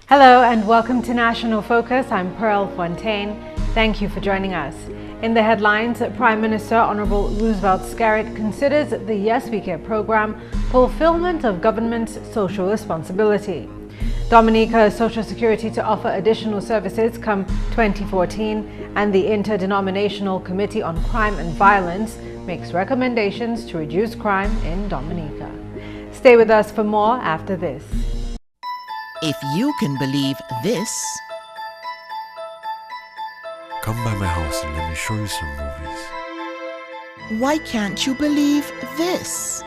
Hello and welcome to National Focus. I'm Pearl Fontaine. Thank you for joining us. In the headlines, Prime Minister Honorable Roosevelt Skerrit considers the Yes We Care program fulfillment of government's social responsibility. Dominica Social Security to offer additional services come 2014, and the Interdenominational Committee on Crime and Violence makes recommendations to reduce crime in Dominica. Stay with us for more after this. If you can believe this, come by my house and let me show you some movies. why can't you believe this?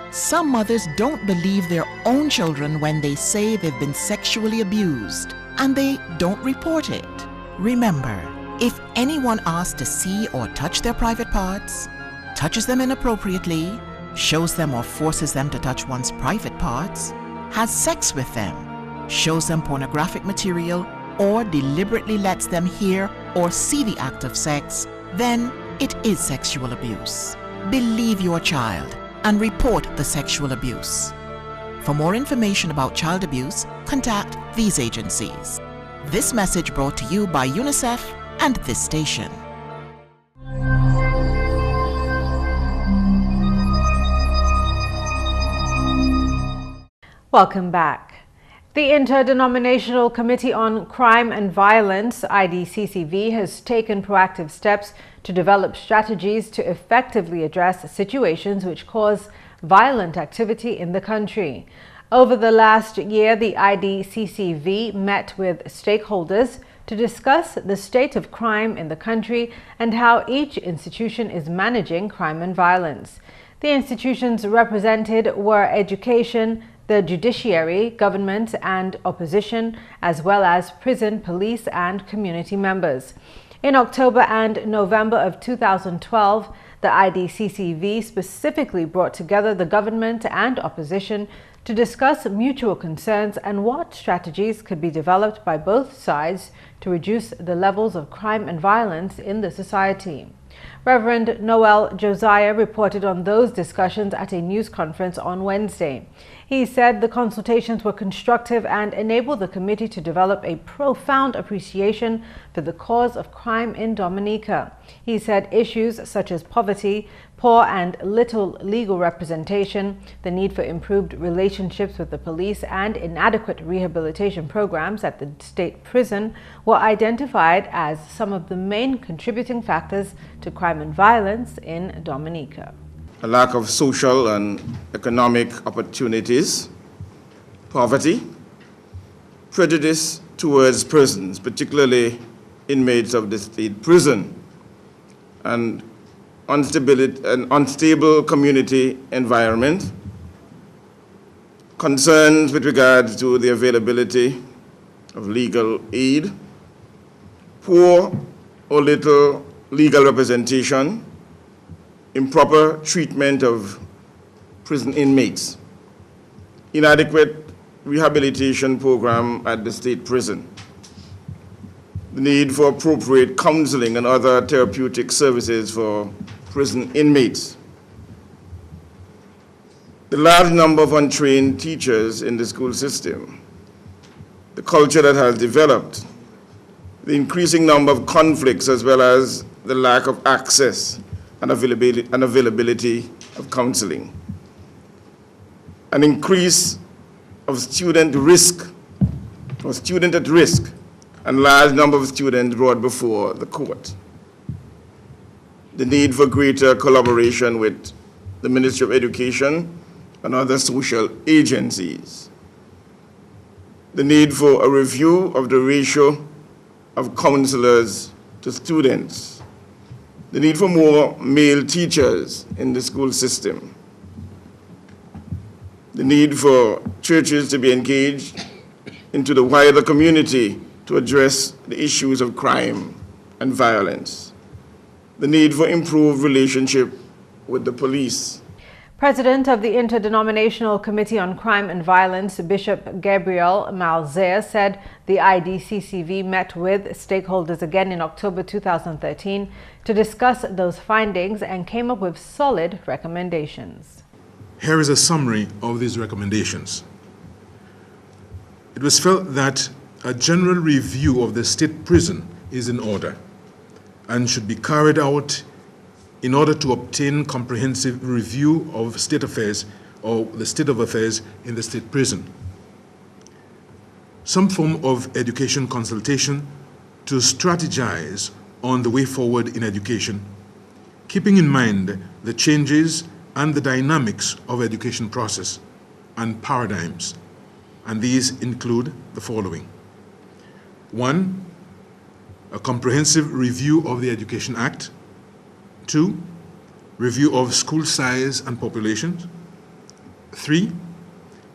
Some mothers don't believe their own children when they say they've been sexually abused, and they don't report it. Remember, if anyone asks to see or touch their private parts, touches them inappropriately, shows them or forces them to touch one's private parts, has sex with them, shows them pornographic material, or deliberately lets them hear or see the act of sex, then it is sexual abuse. Believe your child and report the sexual abuse. For more information about child abuse, contact these agencies. This message brought to you by UNICEF and this station. Welcome back. The Interdenominational Committee on Crime and Violence, IDCCV, has taken proactive steps to develop strategies to effectively address situations which cause violent activity in the country. Over the last year, the IDCCV met with stakeholders to discuss the state of crime in the country and how each institution is managing crime and violence. The institutions represented were education, the judiciary, government and opposition, as well as prison, police and community members. In October and November of 2012, the IDCCV specifically brought together the government and opposition to discuss mutual concerns and what strategies could be developed by both sides to reduce the levels of crime and violence in the society. Reverend Noel Josiah reported on those discussions at a news conference on Wednesday. He said the consultations were constructive and enabled the committee to develop a profound appreciation for the cause of crime in Dominica. He said issues such as poverty, poor and little legal representation, the need for improved relationships with the police, and inadequate rehabilitation programs at the state prison were identified as some of the main contributing factors to crime and violence in Dominica. A lack of social and economic opportunities, poverty, prejudice towards persons, particularly inmates of the state prison, and unstable community environment, concerns with regards to the availability of legal aid, poor or little legal representation, improper treatment of prison inmates, inadequate rehabilitation program at the state prison, the need for appropriate counseling and other therapeutic services for prison inmates, the large number of untrained teachers in the school system, the culture that has developed, the increasing number of conflicts, as well as the lack of access and availability of counseling, an increase of student risk or student at risk, and large number of students brought before the court, the need for greater collaboration with the Ministry of Education and other social agencies, the need for a review of the ratio of counselors to students, the need for more male teachers in the school system, the need for churches to be engaged into the wider community to address the issues of crime and violence, the need for improved relationship with the police. President of the Interdenominational Committee on Crime and Violence, Bishop Gabriel Malzea, said the IDCCV met with stakeholders again in October 2013 to discuss those findings and came up with solid recommendations. Here is a summary of these recommendations. it was felt that a general review of the state prison is in order and should be carried out in order to obtain comprehensive review of state affairs or the state of affairs in the state prison. Some form of education consultation to strategize on the way forward in education, keeping in mind the changes and the dynamics of education process and paradigms. And these include the following. 1, a comprehensive review of the Education Act. 2, review of school size and populations. 3,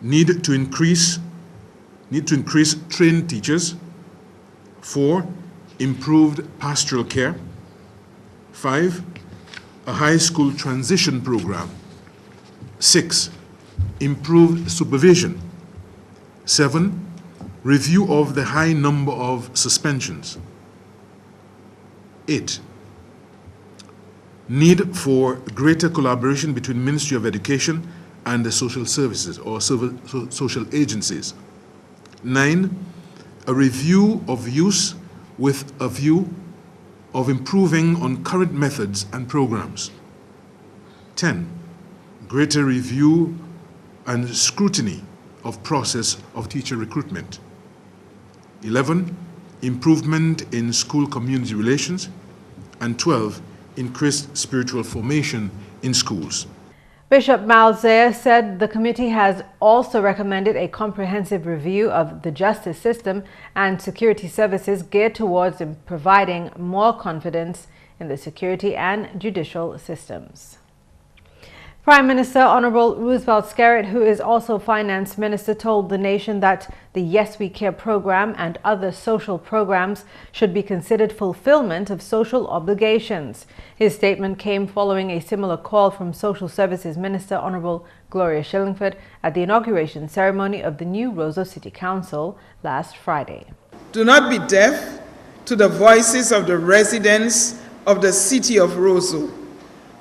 need to increase trained teachers. 4, improved pastoral care. 5, a high school transition program. 6, improved supervision. 7, review of the high number of suspensions. 8, need for greater collaboration between Ministry of Education and the social services or social agencies. 9, a review of use with a view of improving on current methods and programs. 10, greater review and scrutiny of process of teacher recruitment. 11, improvement in school community relations. And 12, increased spiritual formation in schools. Bishop Malzea said the committee has also recommended a comprehensive review of the justice system and security services geared towards providing more confidence in the security and judicial systems. Prime Minister Honorable Roosevelt Skerrit, who is also Finance Minister, told the nation that the Yes We Care program and other social programs should be considered fulfillment of social obligations. His statement came following a similar call from Social Services Minister Honorable Gloria Shillingford at the inauguration ceremony of the new Roseau City Council last Friday. Do not be deaf to the voices of the residents of the city of Roseau.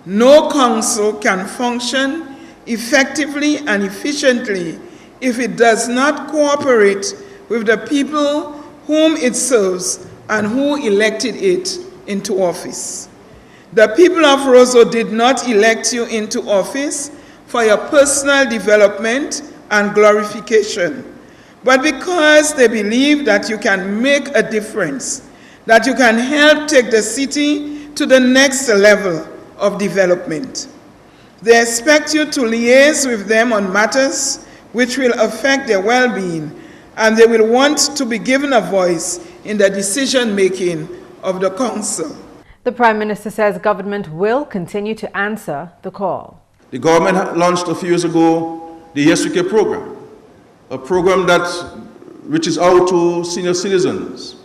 No council can function effectively and efficiently if it does not cooperate with the people whom it serves and who elected it into office. The people of Roseau did not elect you into office for your personal development and glorification, but because they believe that you can make a difference, that you can help take the city to the next level of development. They expect you to liaise with them on matters which will affect their well-being, and they will want to be given a voice in the decision-making of the council. The Prime Minister says government will continue to answer the call. The government launched a few years ago the Yes We Care program, a program that reaches out to senior citizens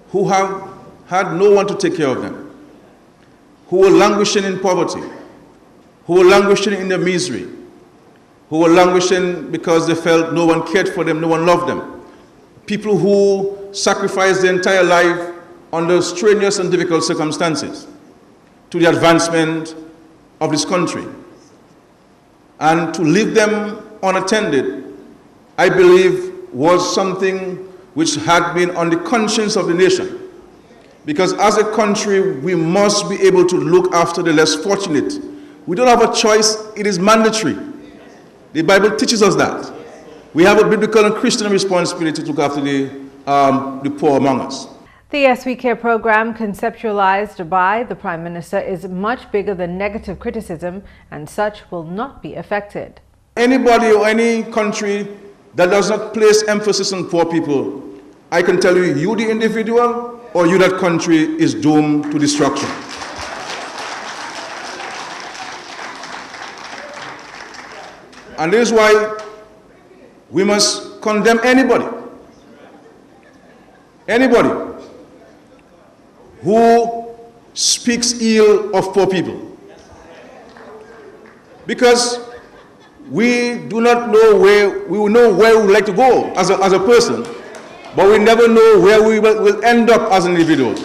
who have had no one to take care of them, who were languishing in poverty, who were languishing in their misery, who were languishing because they felt no one cared for them, no one loved them. People who sacrificed their entire life under strenuous and difficult circumstances to the advancement of this country. And to leave them unattended, I believe, was something which had been on the conscience of the nation. Because as a country, we must be able to look after the less fortunate. We don't have a choice, it is mandatory. The Bible teaches us that. We have a biblical and Christian responsibility to look after the poor among us. The Yes We Care program, conceptualized by the Prime Minister, is much bigger than negative criticism, and such will not be affected. Anybody or any country that does not place emphasis on poor people, I can tell you, you the individual, or you, that country, is doomed to destruction. And this is why we must condemn anybody who speaks ill of poor people. Because we do not know where, we will know where we would like to go as a person, but we never know where we will end up as an individual.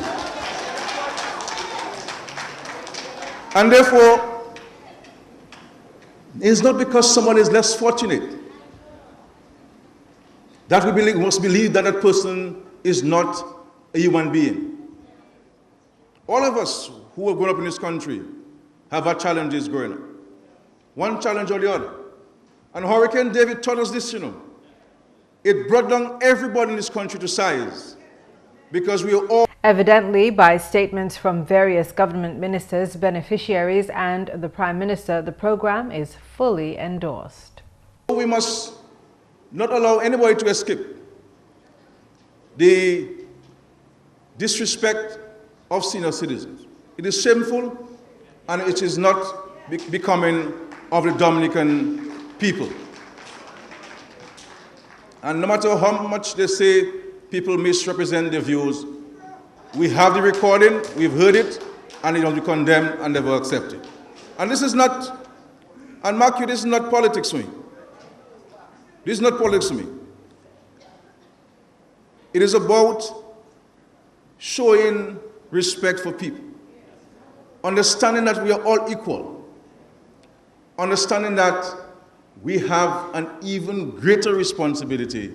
And therefore, it's not because someone is less fortunate, that we must believe that that person is not a human being. All of us who have grown up in this country have had challenges growing up. One challenge or the other. And Hurricane David taught us this, It brought down everybody in this country to size, because we are all... Evidently, by statements from various government ministers, beneficiaries and the Prime Minister, the program is fully endorsed. We must not allow anybody to escape the disrespect of senior citizens. It is shameful, and it is not becoming of the Dominican people. And no matter how much they say people misrepresent their views, we have the recording, we've heard it, and it will be condemned and never accepted. And this is not, and mark you, this is not politics for me. This is not politics for me. It is about showing respect for people, understanding that we are all equal, understanding that we have an even greater responsibility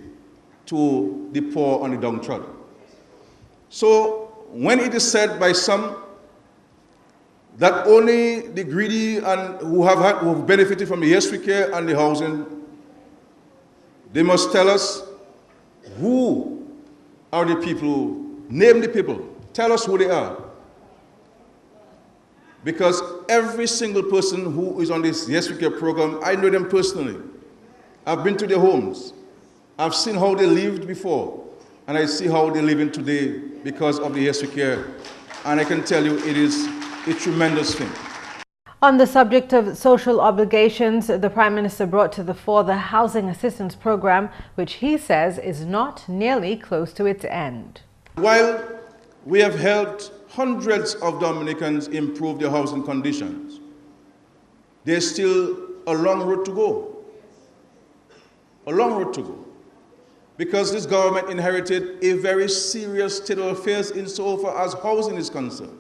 to the poor and the downtrodden. So when it is said by some that only the greedy and who have benefited from the yes-we care and the housing, they must tell us who are the people, name the people, tell us who they are. Because every single person who is on this yes-we care program, I know them personally. I've been to their homes. I've seen how they lived before, and I see how they're living today because of the yes-we care. And I can tell you it is a tremendous thing. On the subject of social obligations, the Prime Minister brought to the fore the Housing Assistance Program, which he says is not nearly close to its end. While we have helped hundreds of Dominicans improve their housing conditions, there's still a long road to go. A long road to go. Because this government inherited a very serious state of affairs insofar as housing is concerned.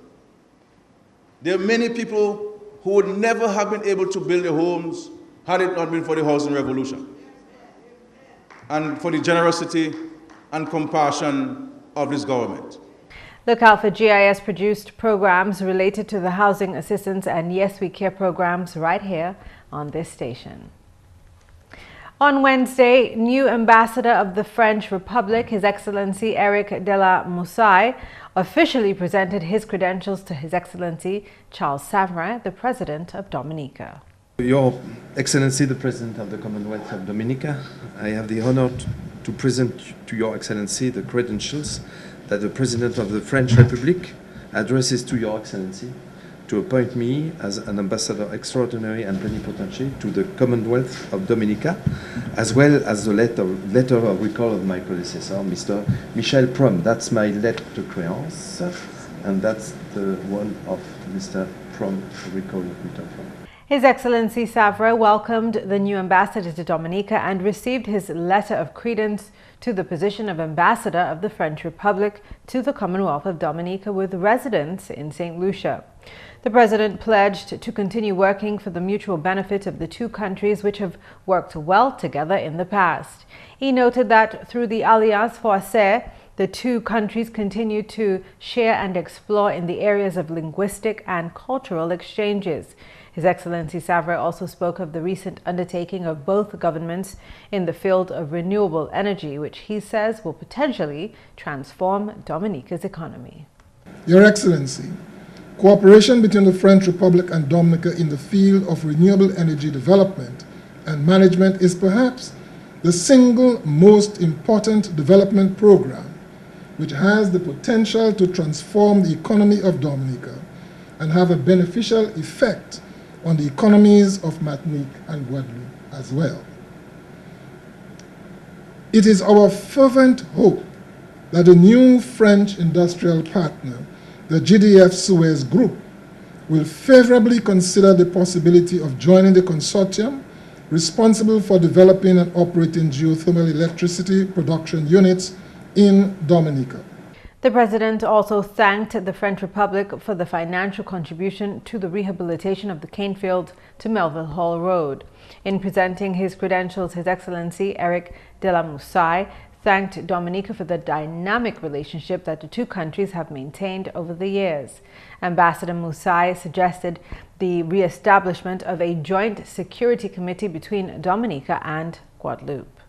There are many people who would never have been able to build their homes had it not been for the housing revolution and for the generosity and compassion of this government. Look out for GIS-produced programs related to the housing assistance and Yes We Care programs right here on this station. On Wednesday, new ambassador of the French Republic, His Excellency Eric de la Moussaille, officially presented his credentials to His Excellency Charles Savrin, the President of Dominica. Your Excellency, the President of the Commonwealth of Dominica, I have the honor to present to Your Excellency the credentials that the President of the French Republic addresses to Your Excellency to appoint me as an Ambassador Extraordinary and Plenipotentiary to the Commonwealth of Dominica, as well as the letter of recall of my predecessor, Mr. Michel Prom. That's my lettre de créance, and that's the one of Mr. Prom, recall of Mr. Prom. His Excellency Savrin welcomed the new ambassador to Dominica and received his letter of credence to the position of Ambassador of the French Republic to the Commonwealth of Dominica with residence in St. Lucia. The President pledged to continue working for the mutual benefit of the two countries which have worked well together in the past. He noted that through the Alliance Française, the two countries continue to share and explore in the areas of linguistic and cultural exchanges. His Excellency Savrin also spoke of the recent undertaking of both governments in the field of renewable energy, which he says will potentially transform Dominica's economy. Your Excellency, cooperation between the French Republic and Dominica in the field of renewable energy development and management is perhaps the single most important development program which has the potential to transform the economy of Dominica and have a beneficial effect on the economies of Martinique and Guadeloupe as well. It is our fervent hope that the new French industrial partner, the GDF Suez Group, will favorably consider the possibility of joining the consortium responsible for developing and operating geothermal electricity production units in Dominica. The president also thanked the French Republic for the financial contribution to the rehabilitation of the Canefield to Melville Hall Road. In presenting his credentials, His Excellency Eric de la Moussaille thanked Dominica for the dynamic relationship that the two countries have maintained over the years. Ambassador Moussaille suggested the re-establishment of a joint security committee between Dominica and Guadeloupe.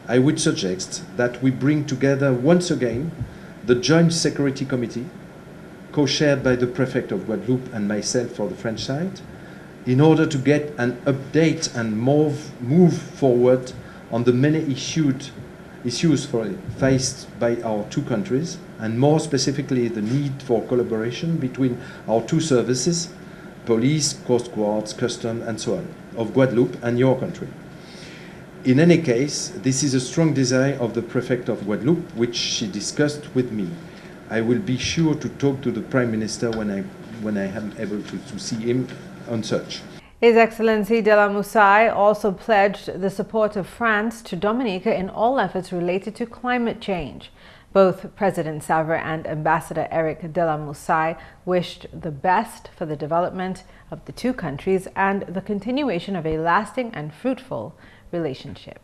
I would suggest that we bring together once again the Joint Security Committee, co-chaired by the Prefect of Guadeloupe and myself for the French side, in order to get an update and move forward on the many issues faced by our two countries, and more specifically the need for collaboration between our two services, police, coast guards, custom, and so on, of Guadeloupe and your country. In any case, this is a strong desire of the Prefect of Guadeloupe, which she discussed with me. I will be sure to talk to the Prime Minister when I am able to see him on such. His Excellency de la Moussaille also pledged the support of France to Dominica in all efforts related to climate change. Both President Savre and Ambassador Eric de la Moussaille wished the best for the development of the two countries and the continuation of a lasting and fruitful relationship.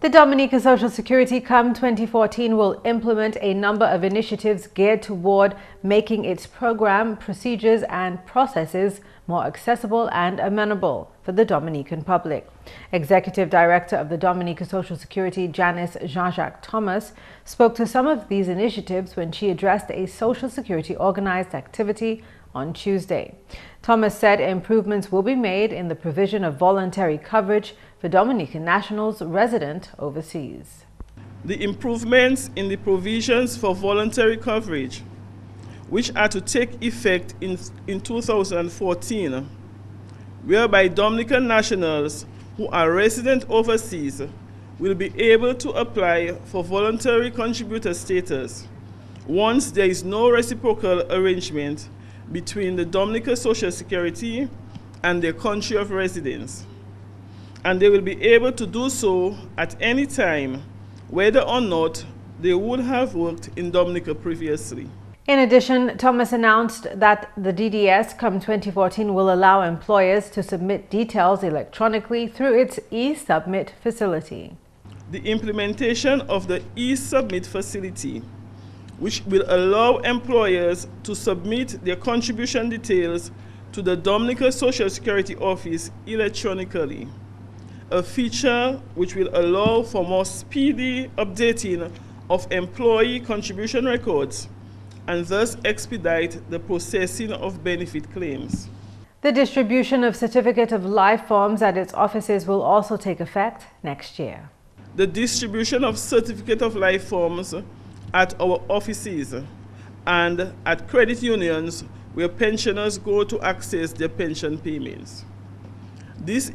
The Dominica Social Security come 2014 will implement a number of initiatives geared toward making its program, procedures and processes more accessible and amenable for the Dominican public. Executive Director of the Dominica Social Security, Janice Jean-Jacques Thomas, spoke to some of these initiatives when she addressed a Social Security organized activity on Tuesday. Thomas said improvements will be made in the provision of voluntary coverage for Dominican nationals resident overseas. The improvements in the provisions for voluntary coverage, which are to take effect in 2014, whereby Dominican nationals who are resident overseas will be able to apply for voluntary contributor status once there is no reciprocal arrangement between the Dominica Social Security and their country of residence. And they will be able to do so at any time, whether or not they would have worked in Dominica previously. In addition, Thomas announced that the DDS come 2014 will allow employers to submit details electronically through its e-submit facility. The implementation of the e-submit facility, which will allow employers to submit their contribution details to the Dominica Social Security Office electronically, a feature which will allow for more speedy updating of employee contribution records and thus expedite the processing of benefit claims. The distribution of Certificate of Life forms at its offices will also take effect next year. The distribution of Certificate of Life forms at our offices and at credit unions where pensioners go to access their pension payments. These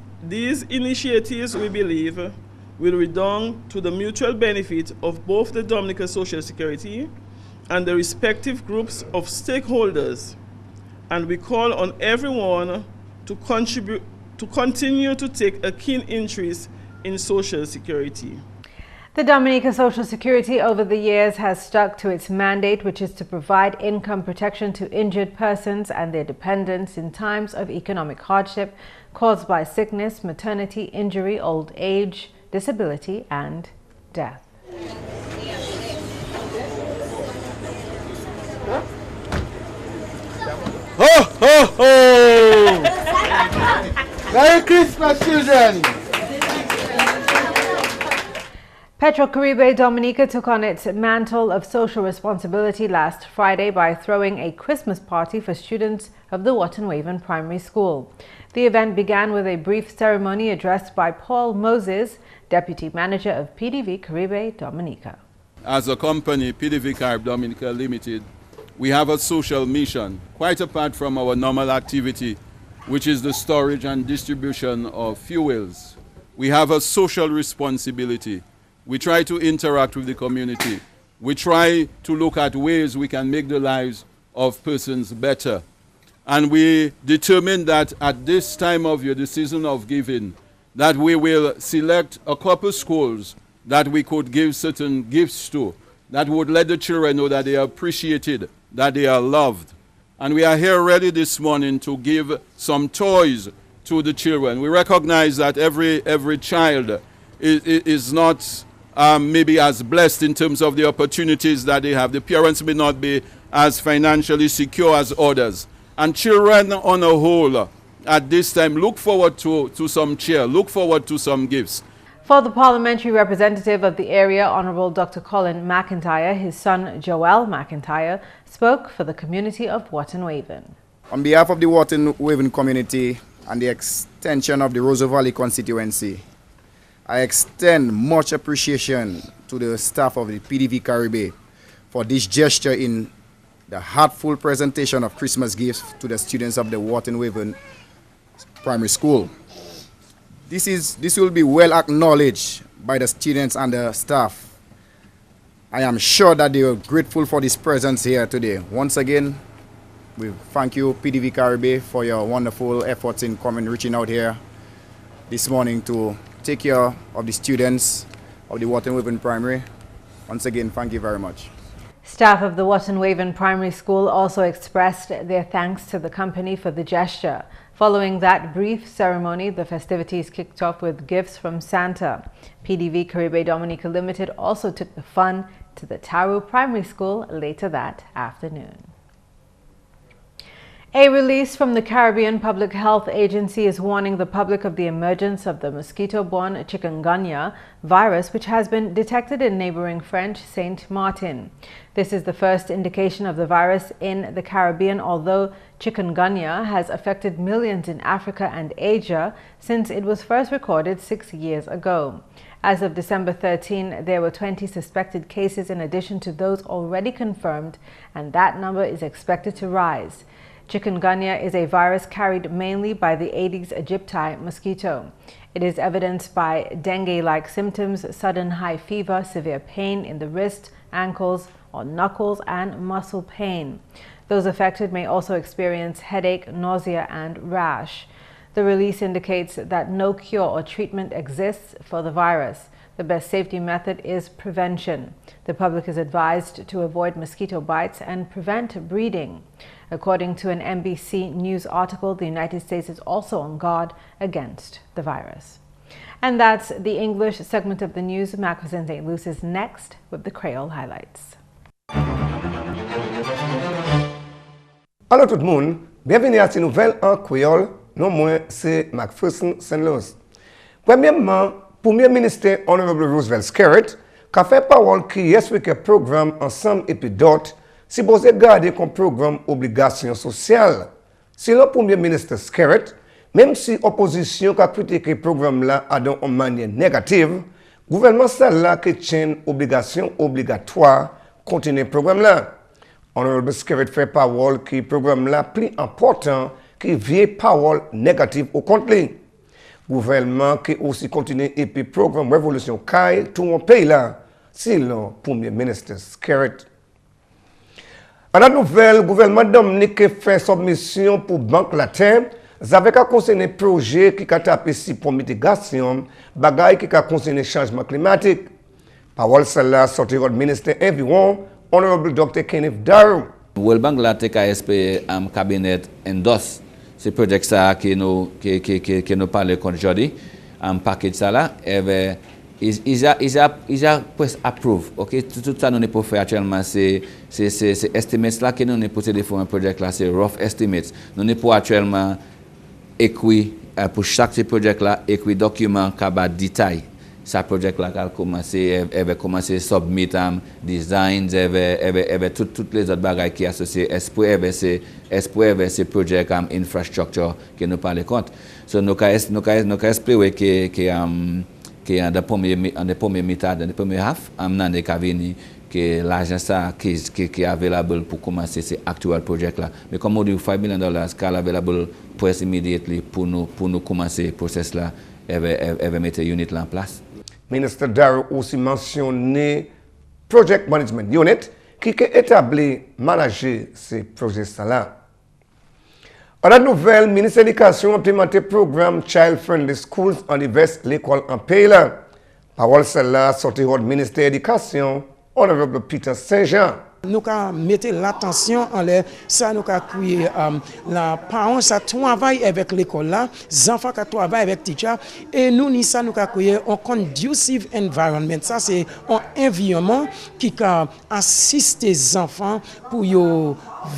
initiatives, we believe, will redound to the mutual benefit of both the Dominica Social Security and the respective groups of stakeholders, and we call on everyone to continue to take a keen interest in Social Security. The Dominica Social Security over the years has stuck to its mandate, which is to provide income protection to injured persons and their dependents in times of economic hardship caused by sickness, maternity, injury, old age, disability, and death. Ho, ho, ho! Merry Christmas, children! Petrocaribe Dominica took on its mantle of social responsibility last Friday by throwing a Christmas party for students of the Watton-Waven Primary School. The event began with a brief ceremony addressed by Paul Moses, Deputy Manager of PDV Caribe Dominica. As a company, PDV Caribe Dominica Limited, we have a social mission, quite apart from our normal activity, which is the storage and distribution of fuels. We have a social responsibility. We try to interact with the community. We try to look at ways we can make the lives of persons better. And we determined that at this time of year, the season of giving, that we will select a couple schools that we could give certain gifts to that would let the children know that they are appreciated, that they are loved. And we are here ready this morning to give some toys to the children. We recognize that every child is not maybe as blessed in terms of the opportunities that they have. The parents may not be as financially secure as others. And children on a whole at this time look forward to some cheer, look forward to some gifts. For the parliamentary representative of the area, Honourable Dr. Colin McIntyre, his son Joel McIntyre spoke for the community of Watton-Waven. On behalf of the Watton-Waven community and the extension of the Roseau Valley constituency, I extend much appreciation to the staff of the PDV Caribbean for this gesture in the heartful presentation of Christmas gifts to the students of the Watton-Waven Primary School. This will be well acknowledged by the students and the staff. I am sure that they are grateful for this presence here today. Once again, we thank you, PDV Caribbean, for your wonderful efforts in reaching out here this morning to take care of the students of the Watton-Waven Primary. Once again, thank you very much. Staff of the Watton-Waven Primary School also expressed their thanks to the company for the gesture. Following that brief ceremony, the festivities kicked off with gifts from Santa. PDV GIS Dominica Limited also took the fun to the Taru Primary School later that afternoon. A release from the Caribbean Public Health Agency is warning the public of the emergence of the mosquito-borne chikungunya virus, which has been detected in neighboring French Saint Martin. This is the first indication of the virus in the Caribbean, although chikungunya has affected millions in Africa and Asia since it was first recorded 6 years ago. As of December 13, there were 20 suspected cases in addition to those already confirmed, and that number is expected to rise. Chikungunya is a virus carried mainly by the Aedes aegypti mosquito. It is evidenced by dengue-like symptoms, sudden high fever, severe pain in the wrist, ankles, or knuckles, and muscle pain. Those affected may also experience headache, nausea, and rash. The release indicates that no cure or treatment exists for the virus. The best safety method is prevention. The public is advised to avoid mosquito bites and prevent breeding. According to an NBC News article, the United States is also on guard against the virus. And that's the English segment of the news. McPherson St. Luce is next with the Creole highlights. Allô tout le monde, bienvenue à cette nouvelle en créole. Non moins, c'est McPherson St. Luce. Premièrement, Premier ministre Honorable Roosevelt Skerritt, qui a fait parole qui explique le programme ensemble et puis d'autres, si vous regardez comme programme obligation sociale. Si le Premier ministre Skerritt, même si l'opposition a critiqué le programme là de manière négative, le gouvernement là qui tient obligation obligatoire continuer le programme là. Honorable Skerritt fait parole qui le programme là plus important qui vieille parole négative au contre. Gouvernement qui aussi continue et puis programme révolution caille tout mon pays là, c'est le Premier ministre Skerritt. À la nouvelle, le gouvernement Dominique fait submission pour Banque Latin avec un concerné projet qui a tapé pour mitigation, bagaille qui a concerné changement climatique. Parole celle-là sortie du ministre environ, Honorable Dr. Kenneth Darrow. World Bank Latin KSP cabinet endorse ce projet ça qui nous parle aujourd'hui, un package ça là, ils a presque approuvé. OK, tout ça nous ne pouvons faire actuellement c'est estimates là que nous ne pouvons faire un projet là c'est rough estimates. Nous ne pouvons actuellement écrire pour chaque projet là écrire document qui a détail. Ça projet là a commencé à submit designs toutes les autres bagages qui associés esprit ce projet comme infrastructure que nous parlons compte. So nous espérer que en premier méthode dans le premier half amna de cavini que l'argent ça qui est available pour commencer ce actuel projet là. Mais comme on dit $5 million qui est available presque immediately pour nous commencer process là mettre unit là en place. Ministre Darrow aussi mentionné Project Management Unit qui est établi manager ces projets-là. À la nouvelle, ministre de l'Éducation a implémenté le programme Child Friendly Schools en divers l'école en pays. Parole celle-là sortie du ministère de l'Éducation, Honorable Peter Saint-Jean. Nous avons mis l'attention en l'air, ça nous a créé la parents ça travaille avec l'école là, les enfants qui travaillent avec teacher et nous ça nous a créé un conducive environment. Ça c'est un environnement qui assiste les enfants pour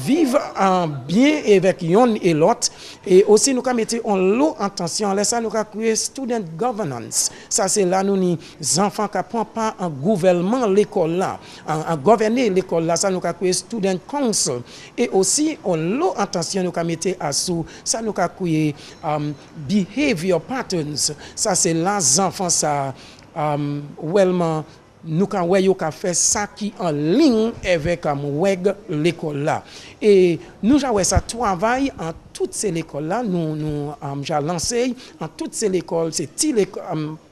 vivre en bien avec l'un et l'autre et aussi nous avons mis en lot attention là ça nous a créé student governance. Ça c'est là nous les enfants qui prennent part en gouvernement l'école là, en gouverner l'école là. Ça nous a créé student council et aussi on l'eau attention nous a mis à sous ça nous a créé behavior patterns. Ça c'est les enfants ça vraiment nous avons fait ça qui en ligne avec l'école là et nous avons ça travail en toutes ces écoles là nous j'ai lancé en toutes ces écoles c'est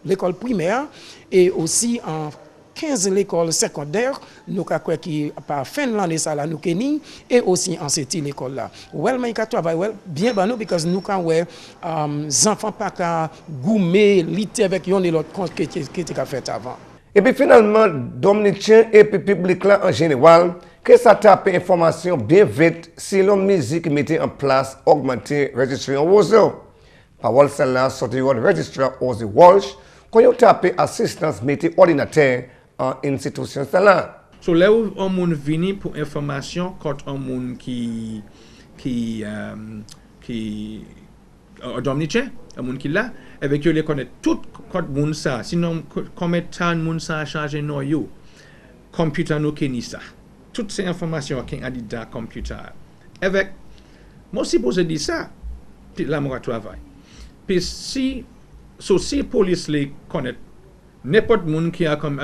l'école primaire et aussi en 15 l'école secondaire nous avons qui par fin de l'année ça là nous Kenya et aussi en cette l'école là well mais il travaille bien ben nous parce que nous quand enfants pas qu'à goumer lit avec yon et l'autre qui était fait avant. Et puis finalement, Dominicien et puis public là en général, que ça tape information bien vite si l'on musique mettait en place augmenter registration Roseau. Parole celle-là sorti au registraire Ozzy Walsh, quand on tape assistance mettait ordinateur en institution celle-là. So là où on moun vini pour information quand on moun qui Dominicien, un moun qui là avec eux les connaît tout code moun ça sinon combien de temps moun ça a changé no yo computer no keni ça toutes ces informations qui a dit dans computer avec moi aussi posé dire ça puis là moi travail puis si police les connaît n'importe moun qui a comme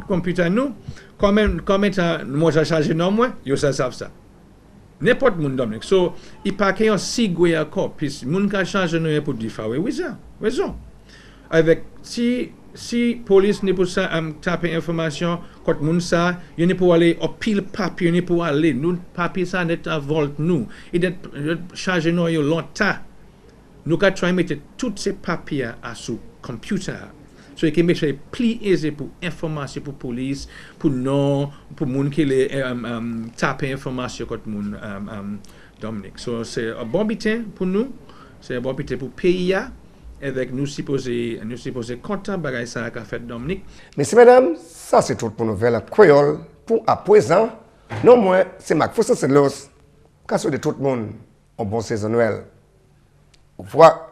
computer nous combien temps moi j'ai changé non moi yo ça savent ça. N'importe moun Dominique. So, il pas qu'il y a un sigoué encore. Puis, moun ka change nous pour dire fa oui ça. Avec si police n'est pour ça taper information quand moun ça, il n'est pour aller au pile papier, il n'est pour aller nous papier ça net à volte nous. Il est chargé nous longtemps. Nous ka try mettre tous ces papiers à sous computer. So, il can make plus aisé pour information pour police, pour non, pour moun qui les taper information contre moun Dominique. So, c'est un bon bitin pour nous, c'est un bon bitin pour pays avec nous supposés content bagay ça qu'a fait Dominique. Messieurs, mesdames, ça c'est tout pour nouvelle créole. Pour à présent, non moins, c'est McPherson c'est Luce. Qu'à de tout le monde, un bon saison Noël. Au revoir.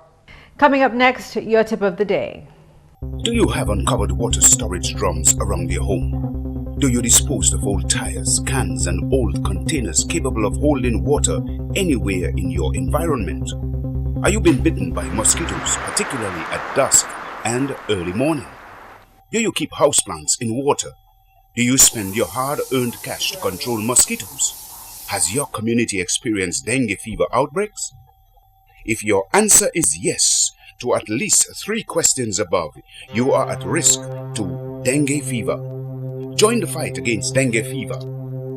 Coming up next, your tip of the day. Do you have uncovered water storage drums around your home? Do you dispose of old tires, cans and old containers capable of holding water anywhere in your environment? Are you being bitten by mosquitoes, particularly at dusk and early morning? Do you keep houseplants in water? Do you spend your hard-earned cash to control mosquitoes? Has your community experienced dengue fever outbreaks? If your answer is yes, to at least 3 questions above, you are at risk to dengue fever. Join the fight against dengue fever.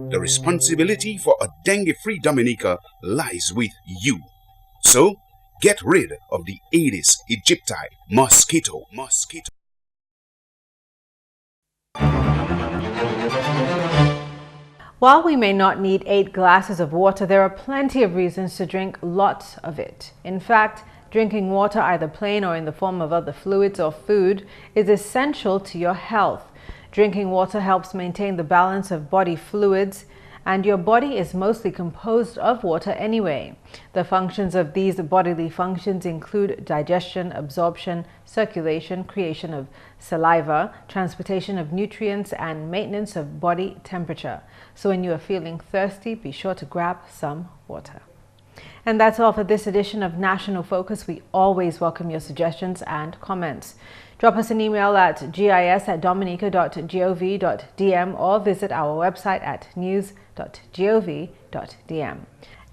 The responsibility for a dengue-free Dominica lies with you. So, get rid of the Aedes aegypti mosquito. While we may not need 8 glasses of water, there are plenty of reasons to drink lots of it. In fact, drinking water, either plain or in the form of other fluids or food, is essential to your health. Drinking water helps maintain the balance of body fluids, and your body is mostly composed of water anyway. The functions of these bodily functions include digestion, absorption, circulation, creation of saliva, transportation of nutrients, and maintenance of body temperature. So when you are feeling thirsty, be sure to grab some water. And that's all for this edition of National Focus. We always welcome your suggestions and comments. Drop us an email at gis@dominica.gov.dm or visit our website at news.gov.dm.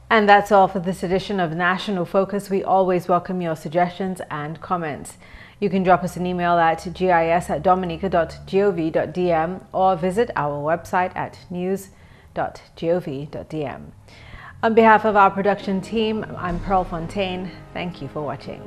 And that's all for this edition of National Focus. We always welcome your suggestions and comments. You can drop us an email at gis@dominica.gov.dm or visit our website at news.gov.dm. On behalf of our production team, I'm Pearl Fontaine. Thank you for watching.